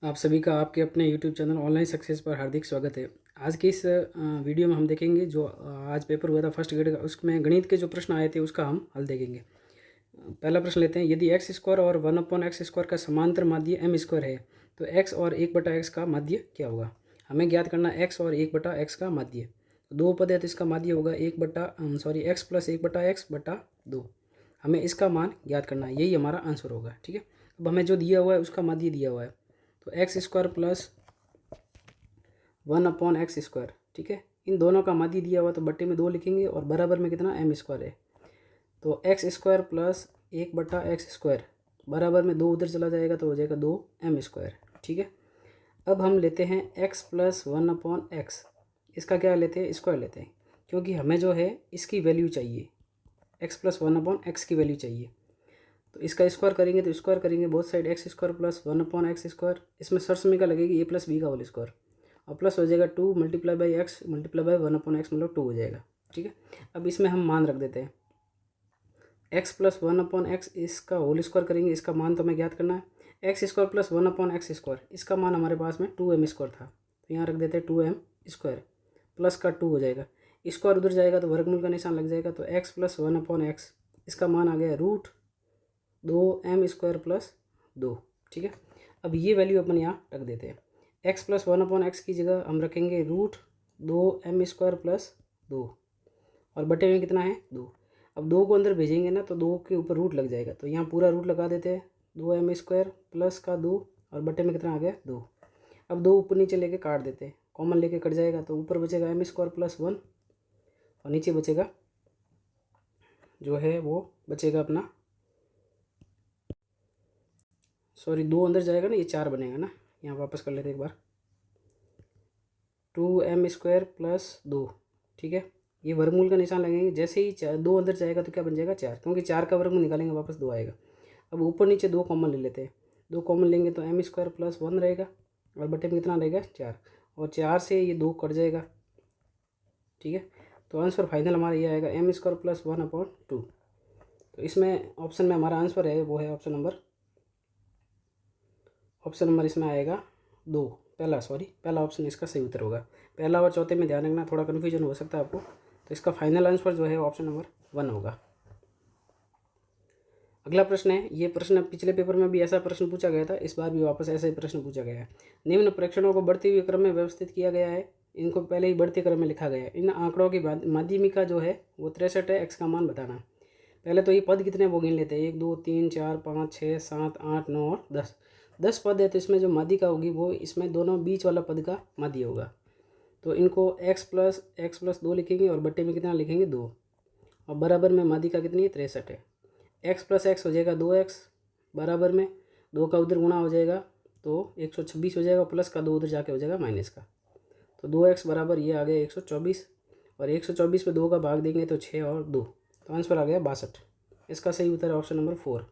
आप सभी का आपके अपने YouTube चैनल ऑनलाइन सक्सेस पर हार्दिक स्वागत है। आज की इस वीडियो में हम देखेंगे जो आज पेपर हुआ था फर्स्ट ग्रेड का, उसमें गणित के जो प्रश्न आए थे उसका हम हल देखेंगे। पहला प्रश्न लेते हैं, यदि एक्स स्क्वायर और 1/x स्क्वायर का समांतर माध्य एम स्क्वायर है तो एक्स और 1/x का माध्य क्या होगा। हमें ज्ञात करना एक्स और 1/x का माध्य। दो पद है तो इसका माध्य होगा एक्स प्लस 1/x/2। हमें इसका मान ज्ञात करना है, यही हमारा आंसर होगा। ठीक है, अब हमें जो दिया हुआ है उसका माध्य दिया हुआ है तो x square plus 1/x square. ठीक है, इन दोनों का माध्य दिया हुआ तो बट्टे में 2 लिखेंगे और बराबर में कितना एम स्क्वायर है तो x square plus 1/x square बराबर में 2 उधर चला जाएगा तो हो जाएगा 2m स्क्वायर। ठीक है, अब हम लेते हैं x प्लस 1/x, इसका क्या लेते हैं, स्क्वायर लेते हैं, क्योंकि हमें जो है इसकी वैल्यू चाहिए, x प्लस 1/x की वैल्यू चाहिए। तो इसका स्क्वायर करेंगे तो स्क्वायर करेंगे बहुत side x square plus 1/x square, इसमें सरसमी का लगेगी a प्लस बी का होल स्क्वायर और प्लस हो जाएगा 2 multiply by x multiply by 1/x मतलब 2 हो जाएगा। ठीक है, अब इसमें हम मान रख देते हैं x प्लस 1/x, इसका होल स्क्वायर करेंगे, इसका मान तो हमें ज्ञात करना है। X square plus 1/x square, इसका मान हमारे पास में 2m स्क्वायर था तो यहाँ रख देते हैं 2m स्क्वायर प्लस का 2 हो जाएगा, स्क्वायर उधर जाएगा तो वर्गमूल का निशान लग जाएगा तो x प्लस 1/x, इसका मान आ गया √2m स्क्वायर प्लस 2। ठीक है, अब ये वैल्यू अपन यहाँ रख देते हैं, x प्लस 1/x की जगह हम रखेंगे √2m स्क्वायर प्लस 2 और बटे में कितना है 2। अब 2 को अंदर भेजेंगे ना तो 2 के ऊपर रूट लग जाएगा तो यहाँ पूरा रूट लगा देते हैं 2m स्क्वायर प्लस का 2 और बटे में कितना आ गया 2। अब 2 ऊपर नीचे लेके काट देते हैं, कॉमन लेके कट जाएगा तो ऊपर बचेगा m स्क्वायर प्लस 1 और नीचे बचेगा जो है वो बचेगा अपना, सॉरी 2 अंदर जाएगा ना, ये 4 बनेगा ना, यहाँ वापस कर लेते एक बार 2m स्क्वायर प्लस 2। ठीक है, ये वर्गमूल का निशान लगेंगे, जैसे ही 2 अंदर जाएगा तो क्या बन जाएगा 4, क्योंकि 4 का वर्गमूल निकालेंगे वापस 2 आएगा। अब ऊपर नीचे 2 कॉमन ले लेते हैं, 2 कॉमन लेंगे तो m स्क्वायर प्लस 1 रहेगा और बटे में कितना रहेगा 4 और 4 से ये 2 कट जाएगा। ठीक है, तो आंसर फाइनल हमारा ये आएगा m स्क्वायर प्लस 1/2। तो इसमें ऑप्शन में हमारा आंसर है वो है ऑप्शन नंबर इसमें आएगा 2, पहला ऑप्शन इसका सही उत्तर होगा। पहला और चौथे में ध्यान रखना, थोड़ा कन्फ्यूजन हो सकता है आपको, तो इसका फाइनल आंसर जो है ऑप्शन नंबर 1 होगा। अगला प्रश्न है, ये प्रश्न पिछले पेपर में भी ऐसा प्रश्न पूछा गया था, इस बार भी वापस ऐसा ही प्रश्न पूछा गया है। निम्न प्रेक्षणों को बढ़ते हुए क्रम में व्यवस्थित किया गया है, इनको पहले ही बढ़ते क्रम में लिखा गया है। इन आंकड़ों की माध्यमिका जो है वो 63 है, x का मान बताना। पहले तो ये पद कितने वो गिन लेते हैं, 1 2 3 4 5 6 7 8 9 और 10 पद है, तो इसमें जो माध्यिका होगी वो इसमें दोनों बीच वाला पद का माध्य होगा। तो इनको x प्लस 2 लिखेंगे और बट्टे में कितना लिखेंगे 2 और बराबर में माध्यिका कितनी है 63 है। x प्लस x हो जाएगा 2x बराबर में 2 का उधर गुणा हो जाएगा तो 126 हो जाएगा, प्लस का 2 उधर जाके हो जाएगा माइनस का, तो 2x बराबर ये आ गया 124 और 124 पे 2 का भाग देंगे तो 6 और 2, तो आंसर आ गया 62। इसका सही उत्तर है ऑप्शन नंबर 4।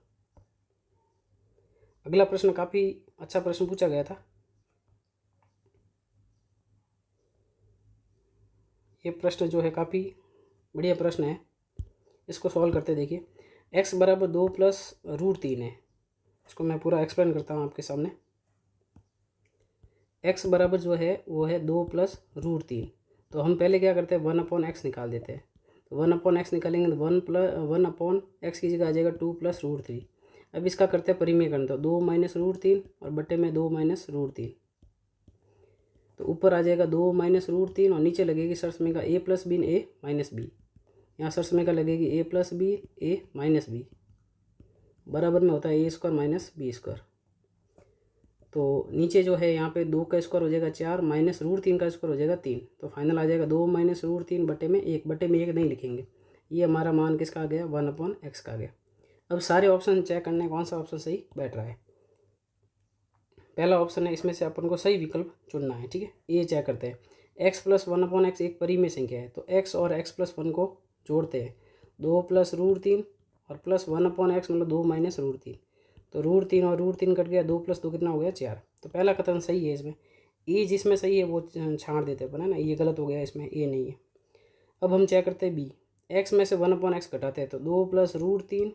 अगला प्रश्न काफ़ी अच्छा प्रश्न पूछा गया था, ये प्रश्न जो है काफ़ी बढ़िया प्रश्न है, इसको सॉल्व करते देखिए। x बराबर 2 प्लस √3 है, इसको मैं पूरा एक्सप्लेन करता हूँ आपके सामने। x बराबर जो है वो है 2 प्लस √3, तो हम पहले क्या करते हैं 1/x निकाल देते हैं, तो 1/x निकालेंगे तो 1/x की जगह आ जाएगा 2 प्लस √3। अब इसका करते हैं परिमेयकरण, तो 2 माइनस √3 और बटे में 2 माइनस √3, तो ऊपर आ जाएगा 2 माइनस √3 और नीचे लगेगी सरसमेगा a plus B a minus B, यहाँ सरसमेगा लगेगी a plus B a minus B बराबर में होता है a square minus B square. तो नीचे जो है यहाँ पे 2 का स्क्वायर हो जाएगा 4 माइनस √3 का स्क्वायर हो जाएगा 3, तो फाइनल आ जाएगा 2 माइनस √3 बटे में 1 नहीं लिखेंगे, ये हमारा मान किसका आ गया 1/x का आ गया। अब सारे ऑप्शन चेक करने कौन सा ऑप्शन सही बैठ रहा है। पहला ऑप्शन है, इसमें से अपन को सही विकल्प चुनना है। ठीक है, ये चेक करते हैं, x प्लस 1/x एक परिमेय संख्या है, तो x और x प्लस 1 को जोड़ते हैं, 2 प्लस √3 और प्लस 1/x मतलब 2 माइनस √3, तो √3 और √3 कट गया, 2 प्लस 2 कितना हो गया 4, तो पहला कथन सही है। इसमें ए जिसमें सही है वो छाड़ देते हैं अपन, है ना, ये गलत हो गया, इसमें ए नहीं है। अब हम चेक करते हैं बी, एक्स में से 1/x घटाते हैं, तो 2 प्लस √3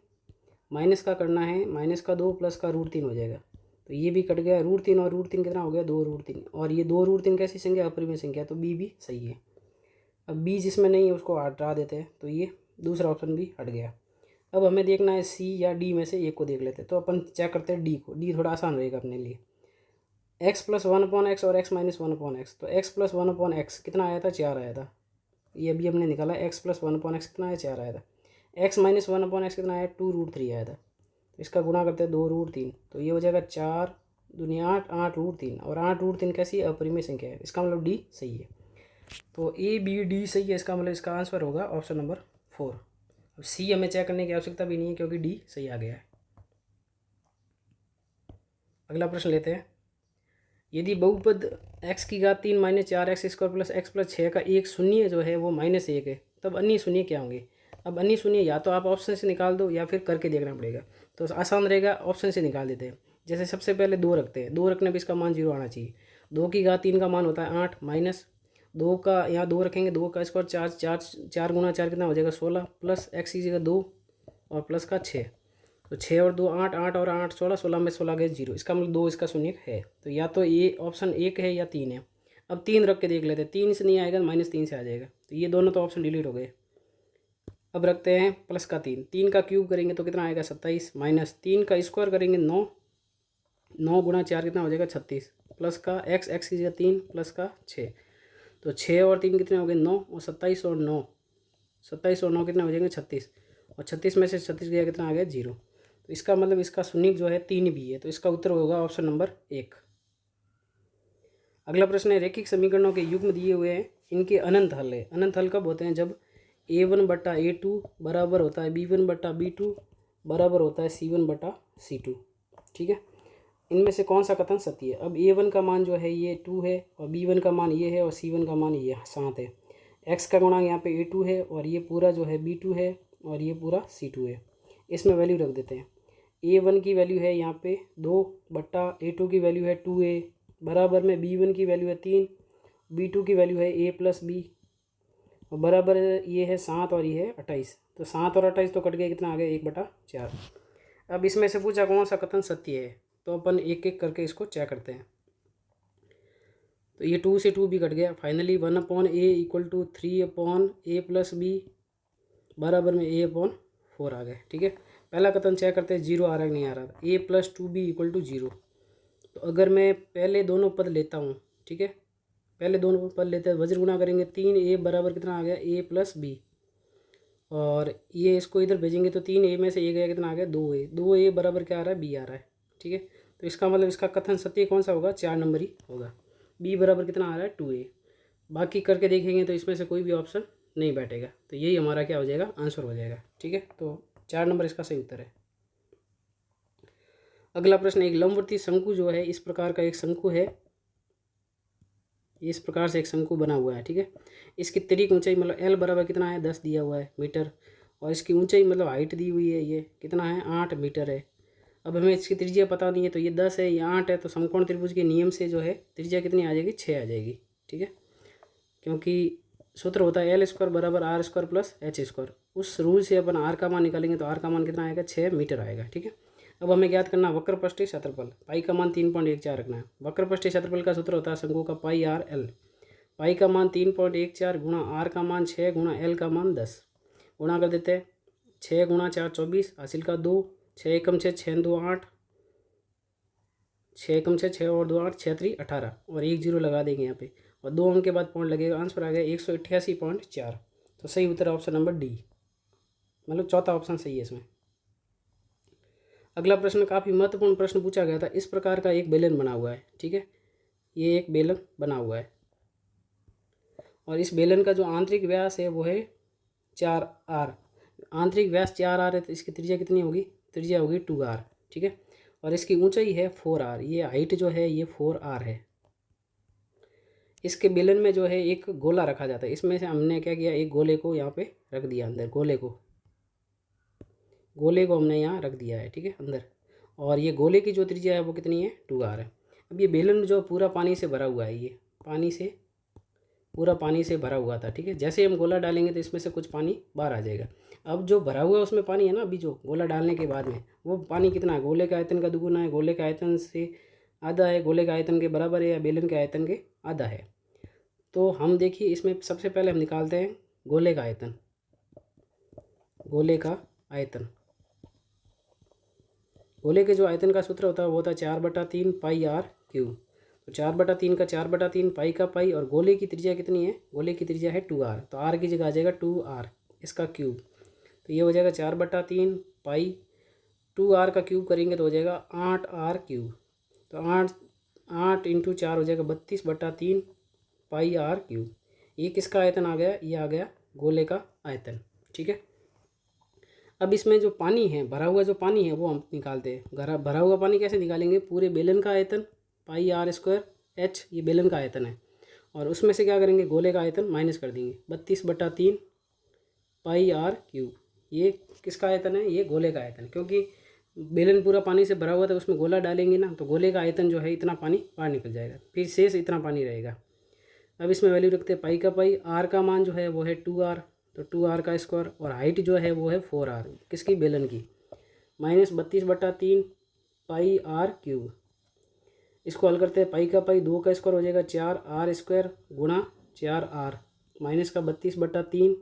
माइनस का करना है, माइनस का 2 प्लस का √3 हो जाएगा, तो ये भी कट गया, √3 और √3 कितना हो गया, 2√3, और ये 2√3 कैसी संख्या, अपरिमेय संख्या, तो बी भी सही है। अब बी जिसमें नहीं है उसको हटा देते हैं, तो ये दूसरा ऑप्शन भी हट गया। अब हमें देखना है सी या डी में से एक को देख लेते हैं। तो अपन चेक करते हैं डी को, डी थोड़ा आसान रहेगा अपने लिए। x+1/x और x-1/x, तो x+1/x कितना आया था, 4 आया था। ये अभी हमने निकाला, x+1/x कितना आया, 4 आया था। x-1/x कितना आया, 2√3 आया था। तो इसका गुणा करते हैं 2√3, तो ये हो जाएगा 4 दूनी 8, 8√3, और 8√3 कैसी अपरिमेय संख्या है, इसका मतलब डी सही है। तो ए बी डी सही है, इसका मतलब इसका आंसर होगा ऑप्शन नंबर 4। अब सी हमें चेक करने की आवश्यकता भी नहीं है क्योंकि डी सही आ गया है। अगला प्रश्न लेते हैं। यदि बहुपद x की घात 3 - 4x² + x + 6 का एक शून्य जो है वो -1 है, तब अन्य शून्य क्या होंगे। अब अन्य शून्य या तो आप ऑप्शन से निकाल दो या फिर करके देखना पड़ेगा। तो आसान रहेगा, ऑप्शन से निकाल देते हैं। जैसे सबसे पहले 2 रखते हैं, 2 रखने पर इसका मान 0 आना चाहिए। 2 की घात 3 का मान होता है 8 माइनस 2 का, यहाँ 2 रखेंगे, 2 का स्क्वायर 4, 4 गुणा 4 कितना हो जाएगा 16, प्लस x की जगह 2 और प्लस का 6, तो 6 और 2 8, 8 और 8 16, 16 में 16 गए 0, इसका मतलब 2 इसका शून्य है। तो या तो ये ऑप्शन 1 है या 3 है। अब 3 रख के देख लेते हैं, 3 से नहीं आएगा, -3 से आ जाएगा, तो ये दोनों तो ऑप्शन डिलीट हो गए। अब रखते हैं प्लस का 3, 3 का क्यूब करेंगे तो कितना आएगा 27, माइनस 3 का स्क्वायर करेंगे 9, 9 गुणा 4 कितना हो जाएगा 36, प्लस का x की जगह 3 प्लस का 6, तो 6 और 3 कितने हो गए 9, और 27 और 9, 27 और 9 कितने हो जाएंगे 36, और 36 में से 36 गया कितना आ गया 0। तो इसका मतलब इसका शून्य जो है 3 भी है, तो इसका उत्तर होगा ऑप्शन नंबर 1। अगला प्रश्न है, रैखिक समीकरणों के युग्म दिए हुए हैं, इनके अनंत हल है। अनंत हल कब होते हैं, जब a1/a2 बराबर होता है b1/b2 बराबर होता है c1/c2। ठीक है, इनमें से कौन सा कथन सत्य है। अब a1 का मान जो है ये 2 है, और b1 का मान ये है, और c1 का मान ये 7 है। x का गुणांक यहाँ पे a2 है, और ये पूरा जो है b2 है, और ये पूरा c2 है। इसमें वैल्यू रख देते हैं। a1 की वैल्यू है यहाँ पे 2/a2 की वैल्यू है 2a, बराबर में b1 की वैल्यू है 3, b2 की वैल्यू है a+b, और बराबर ये है 7 और ये है 28। तो 7 और 28 तो कट गए, कितना आ गया 1/4। अब इसमें से पूछा कौन सा कथन सत्य है, तो अपन एक एक करके इसको चेक करते हैं। तो ये 2 से 2 भी कट गया। फाइनली 1/a = 3/a+b बराबर में a/4 आ गए। ठीक है, पहला कथन चेक करते हैं 0 आ रहा है कि नहीं आ रहा। a+2b = 0। तो अगर मैं पहले दोनों पद लेता हूँ, ठीक है, पहले दोनों पद लेते हैं, वज्र गुणा करेंगे 3a बराबर कितना आ गया a+b, और ये इसको इधर भेजेंगे तो 3a में से a गया कितना आ गया 2a, 2a बराबर क्या आ रहा है b आ रहा है। ठीक है, तो इसका मतलब इसका कथन सत्य कौन सा होगा, 4 नंबर ही होगा। b बराबर कितना आ रहा है 2a। बाकी करके देखेंगे तो इसमें से कोई भी ऑप्शन नहीं बैठेगा, तो यही हमारा क्या हो जाएगा, आंसर हो जाएगा। ठीक है, तो 4 नंबर इसका सही उत्तर है। अगला प्रश्न, एक लंबवर्ती शंकु जो है, इस प्रकार का एक शंकु है, इस प्रकार से एक शंकु बना हुआ है। ठीक है, इसकी तिरिक ऊंचाई मतलब l बराबर कितना है 10 दिया हुआ है मीटर, और इसकी ऊंचाई मतलब हाइट दी हुई है, ये कितना है 8 मीटर है। अब हमें इसकी त्रिज्या पता नहीं है, तो ये 10 है, ये 8 है, तो समकोण त्रिभुज के नियम से जो है त्रिज्या कितनी आ जाएगी 6 आ जाएगी। ठीक है, क्योंकि सूत्र होता है L² = R² + H²। उस रूल से अपन R का मान निकालेंगे तो R का मान कितना आएगा 6 मीटर आएगा। ठीक है, अब हमें ज्ञात करना वक्रपृष्ठीय क्षेत्रफल, पाई का मान 3.14 रखना है। वक्रपृष्ठीय क्षेत्रफल का सूत्र होता है शंकु का πr/l। पाई का मान 3.14 गुणा r का मान 6 गुणा l का मान 10, गुणा कर देते हैं। 6 गुणा 4 24, हासिल का 2, 6 एकम 6, 6 2 8, 6 एकम 6, 6 और 2 8, 6 3 18, और 1 0 लगा देंगे यहाँ पे, और 2 अंक के बाद पॉइंट लगेगा। आंसर आ गया 188.4। तो सही उत्तर ऑप्शन नंबर डी, मतलब चौथा ऑप्शन सही है इसमें। अगला प्रश्न काफ़ी महत्वपूर्ण प्रश्न पूछा गया था। इस प्रकार का एक बेलन बना हुआ है। ठीक है, ये एक बेलन बना हुआ है, और इस बेलन का जो आंतरिक व्यास है वो है 4r। आंतरिक व्यास 4r है, तो इसकी त्रिज्या कितनी होगी, त्रिज्या होगी 2r। ठीक है, और इसकी ऊंचाई है 4r, ये हाइट जो है ये 4r है। इसके बेलन में जो है एक गोला रखा जाता है, इसमें से हमने क्या किया, एक गोले को यहाँ पे रख दिया अंदर, गोले को हमने यहाँ रख दिया है। ठीक है, अंदर, और ये गोले की जो त्रिज्या है वो कितनी है 2r है। अब ये बेलन जो पूरा पानी से भरा हुआ है, ये पानी से पूरा पानी से भरा हुआ था, ठीक है। जैसे ही हम गोला डालेंगे तो इसमें से कुछ पानी बाहर आ जाएगा। अब जो भरा हुआ है उसमें पानी है ना, अभी जो गोला डालने के बाद में, वो पानी कितना है, गोले के आयतन का दुगुना है, गोले के आयतन से आधा है, गोले के आयतन के बराबर है, या बेलन के आयतन के आधा है। तो हम देखिए इसमें सबसे पहले हम निकालते हैं गोले का आयतन। गोले का आयतन, गोले के जो आयतन का सूत्र होता है वो होता है 4/3 पाई आर क्यूब। तो 4/3 का 4/3 पाई का पाई, और गोले की त्रिज्या कितनी है, गोले की त्रिज्या है 2r, तो r की जगह आ जाएगा 2r इसका क्यूब। तो ये हो जाएगा 4/3 पाई, 2r का क्यूब करेंगे तो हो जाएगा 8r क्यूब। तो 8 इंटू 4 हो जाएगा 32/3 पाई आर क्यूब। ये किसका आयतन आ गया, ये आ गया गोले का आयतन, ठीक है। अब इसमें जो पानी है, भरा हुआ जो पानी है वो हम निकालते हैं। भरा हुआ पानी कैसे निकालेंगे, पूरे बेलन का आयतन पाई आर स्क्वायर एच, ये बेलन का आयतन है, और उसमें से क्या करेंगे, गोले का आयतन माइनस कर देंगे, 32/3 पाई आर क्यूब। ये किसका आयतन है, ये गोले का आयतन, क्योंकि बेलन पूरा पानी से भरा हुआ था, उसमें गोला डालेंगे ना तो गोले का आयतन जो है इतना पानी बाहर निकल जाएगा, फिर शेष इतना पानी रहेगा। अब इसमें वैल्यू रखते हैं पाई का पाई, आर का मान जो है वो है 2r, तो 2r का स्क्वायर, और हाइट जो है वो है 4r किसकी, बेलन की, माइनस 32/3 पाई आर क्यूब। इसको हल करते हैं, पाई का पाई 2 का स्क्वायर हो जाएगा 4r स्क्वायर गुणा 4r, माइनस का 32/3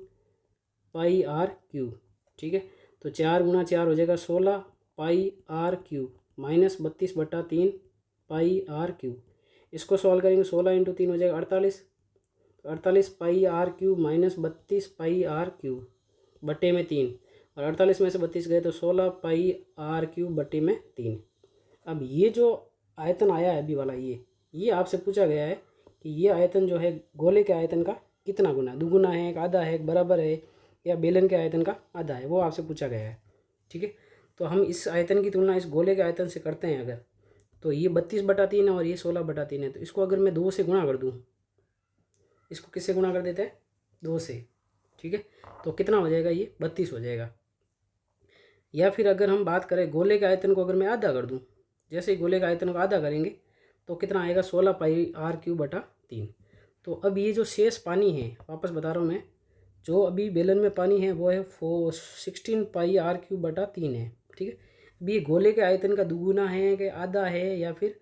पाई आर क्यूब, ठीक है। तो 4 गुणा 4 हो जाएगा 16 pi r cube, minus 32/3 pi r cube. इसको सॉल्व करेंगे, 16 इंटू 3 हो जाएगा 48, 48 pi r cube minus 32 pi r cube बटे में 3, और 48 में से 32 गए तो 16 पाई आर क्यूब बटे में 3। अब ये जो आयतन आया है अभी वाला, ये आपसे पूछा गया है कि ये आयतन जो है गोले के आयतन का कितना गुना, दुगुना है, एक आधा है, एक बराबर है, या बेलन के आयतन का आधा है, वो आपसे पूछा गया है, ठीक है। तो हम इस आयतन की तुलना इस गोले के आयतन से करते हैं अगर, तो ये 32/3 है और ये 16/3 है, तो इसको अगर मैं 2 से गुणा कर दूँ, इसको किससे गुणा कर देते हैं, 2 से, ठीक है। तो कितना हो जाएगा, ये 32 हो जाएगा। या फिर अगर हम बात करें गोले के आयतन को अगर मैं आधा कर दूं, जैसे ही गोले के आयतन को आधा करेंगे तो कितना आएगा, 16 पाई आर क्यूब बटा 3। तो अब ये जो शेष पानी है, वापस बता रहा हूँ मैं, जो अभी बेलन में पानी है वो है 16 पाई आर क्यूब बटा 3 है, ठीक है। अभी ये गोले के आयतन का दुगुना है कि आधा है या फिर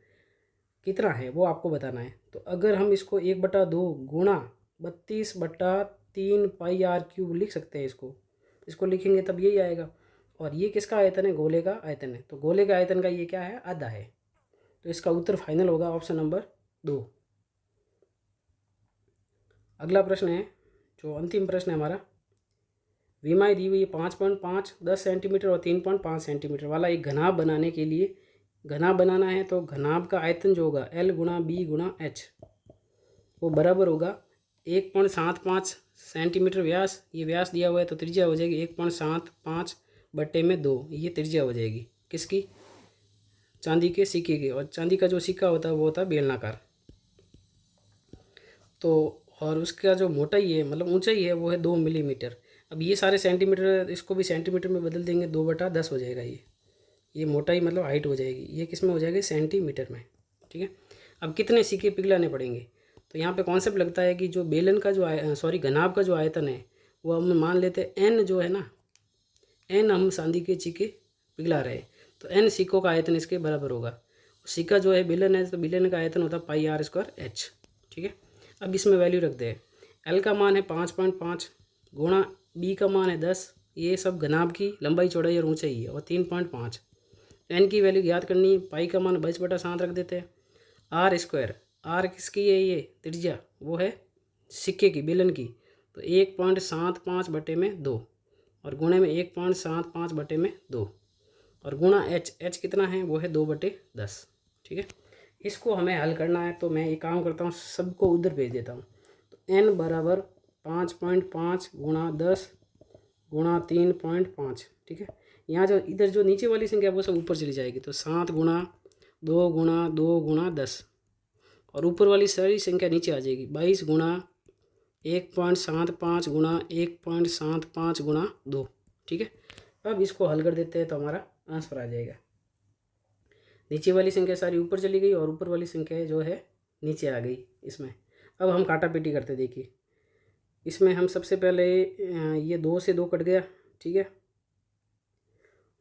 कितना है वो आपको बताना है। तो अगर हम इसको 1/2 गुणा 32/3 पाई आर क्यूब लिख सकते हैं, इसको लिखेंगे तब यही आएगा। और ये किसका आयतन है, गोले का आयतन है, तो गोले का आयतन का ये क्या है, आधा है। तो इसका उत्तर फाइनल होगा ऑप्शन नंबर 2। अगला प्रश्न है, जो अंतिम प्रश्न है हमारा, विमाएँ दी हुई है 5.5, 10 सेंटीमीटर और 3.5 सेंटीमीटर वाला एक घनाभ बनाने के लिए, घनाभ बनाना है तो घनाभ का आयतन जो होगा L गुणा B गुणा H, वो बराबर होगा 1.75 सेंटीमीटर व्यास, ये व्यास दिया हुआ है, तो त्रिज्या हो जाएगी 1.75 बटे में 2, ये त्रिज्या हो जाएगी किसकी, चांदी के सिक्के की, और चांदी का जो सिक्का होता है वो होता है बेलनाकार। तो और उसका जो मोटाई है, मतलब ऊंचाई है, वो है 2 मिलीमीटर। अब ये सारे सेंटीमीटर, इसको भी सेंटीमीटर में बदल देंगे, 2/10 हो जाएगा ये मोटाई मतलब हाइट हो जाएगी, ये किस में हो जाएगी, सेंटीमीटर में, ठीक है। अब कितने सिक्के पिघलाने पड़ेंगे, तो यहाँ पे कॉन्सेप्ट लगता है कि जो बेलन का जो घनाभ का जो आयतन है वो हम मान लेते हैं n जो है ना, n हम चांदी के सिक्के पिघला रहे हैं, तो n सिक्कों का आयतन इसके बराबर होगा। सिक्का जो है बेलन है, तो बेलन का आयतन होता है पाई आर स्क्वायर h, ठीक है। अब इसमें वैल्यू रखते हैं, L का मान है 5.5 गुणा B का मान है 10, ये सब घनाभ की लंबाई चौड़ाई और ऊंचाई है, और 3.5, n की वैल्यू याद करनी है, पाई का मान 22/7 रख देते हैं, आर स्क्वायर, आर किसकी है, ये त्रिज्या वो है सिक्के की, बेलन की, तो 1.75 बटे में 2, और गुणे में 1.75 बटे में 2, और गुणा h कितना है, वो है 2/10, ठीक है। इसको हमें हल करना है, तो मैं एक काम करता हूँ, सबको उधर भेज देता हूँ। तो n बराबर 5.5 गुणा 10 गुणा 3.5, ठीक है। यहाँ जो इधर जो नीचे वाली संख्या वो सब ऊपर चली जाएगी, तो 7 गुणा 2 गुणा 2 गुणा 10, और ऊपर वाली सारी संख्या नीचे आ जाएगी, 22 गुणा 1.75 गुणा 1.75 गुणा 2, ठीक है। अब इसको हल कर देते हैं तो हमारा आंसर आ जाएगा, नीचे वाली संख्या सारी ऊपर चली गई और ऊपर वाली संख्या जो है नीचे आ गई इसमें। अब हम काटा पीटी करते, देखिए इसमें हम सबसे पहले ये 2 से 2 कट गया, ठीक है।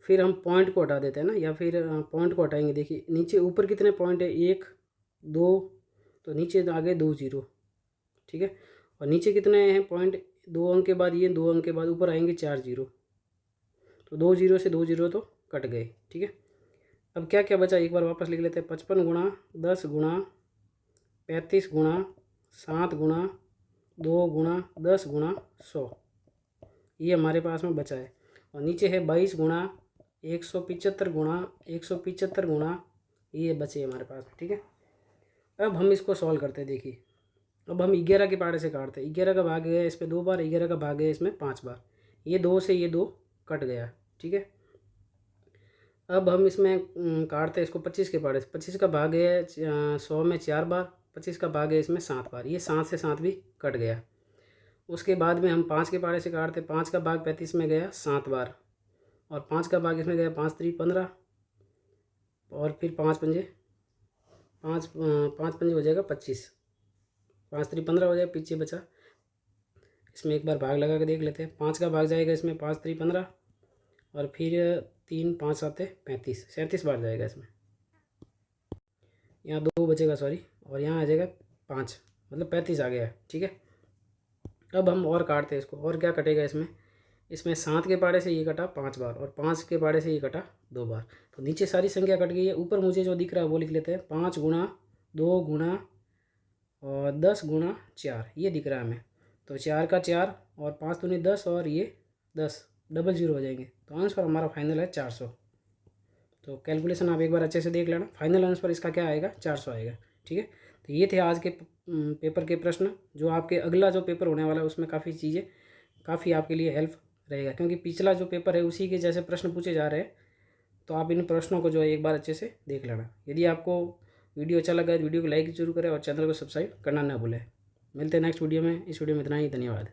फिर हम पॉइंट को हटा देते हैं ना, या फिर पॉइंट को हटाएंगे। देखिए नीचे ऊपर कितने पॉइंट है, 1 2, तो नीचे आ गए 2 0, ठीक है। और नीचे कितने हैं पॉइंट, 2 अंक के बाद ये 2 अंक के बाद ऊपर आएंगे 4 0, तो 2 0 से 2 0 तो कट गए, ठीक है। अब क्या क्या बचा एक बार वापस लिख लेते हैं। 55 गुणा 10 गुणा 35 गुणा 7 गुणा 2 गुणा 10 गुणा 100, ये हमारे पास में बचा है। और नीचे है 22 गुणा 175 गुणा 175 गुणा, ये बचे हमारे पास में, ठीक है। अब हम इसको सॉल्व करते हैं। देखिए अब हम 11 के पहाड़े से काटते हैं। 11 का भाग गया इस पर 2 बार, 11 का भाग गया इसमें 5 बार, ये 2 से ये 2 कट गया, ठीक है। अब हम इसमें काटते हैं इसको 25 के पहाड़े से। 25 का भाग है 100 में 4 बार, 25 का भाग है इसमें 7 बार, ये 7 से 7 भी कट गया। उसके बाद में हम 5 के पहाड़े से काटते, 5 का भाग 35 में गया 7 बार, और 5 का भाग इसमें गया 5 3 15, और फिर 5 पंजे 5 पंजे हो जाएगा 25, 5 3 15 हो जाएगा। पीछे बचा, इसमें एक बार भाग लगा के देख लेते हैं। 5 का भाग जाएगा इसमें 5 3 15, और फिर 3 5 7 35, 37 बार जाएगा इसमें। यहाँ 2 बचेगा सॉरी, और यहाँ आ जाएगा 5, मतलब 35 आ गया है, ठीक है। अब हम और काटते हैं इसको, और क्या कटेगा इसमें, इसमें 7 के पाड़े से ये कटा 5 बार, और 5 के पाड़े से ये कटा 2 बार, तो नीचे सारी संख्या कट गई है। ऊपर मुझे जो दिख रहा है वो लिख लेते हैं, 5 गुणा 2 गुणा और 10 गुणा 4, ये दिख रहा है हमें। तो 4 का 4 और 5 दूनी 10, और ये 10 डबल 0 हो जाएंगे, तो आंसर हमारा फाइनल है 400। तो कैलकुलेशन आप एक बार अच्छे से देख लेना, फाइनल आंसर इसका क्या आएगा, 400 आएगा, ठीक है। तो ये थे आज के पेपर के प्रश्न। जो आपके अगला जो पेपर होने वाला है उसमें काफ़ी चीज़ें काफ़ी आपके लिए हेल्प रहेगा, क्योंकि पिछला जो पेपर है उसी के जैसे प्रश्न पूछे जा रहे हैं। तो आप इन प्रश्नों को जो है एक बार अच्छे से देख लेना। यदि आपको वीडियो अच्छा लगा है वीडियो को लाइक जरूर करें, और चैनल को सब्सक्राइब करना ना भूलें। मिलते हैं नेक्स्ट वीडियो में। इस वीडियो में इतना ही, धन्यवाद।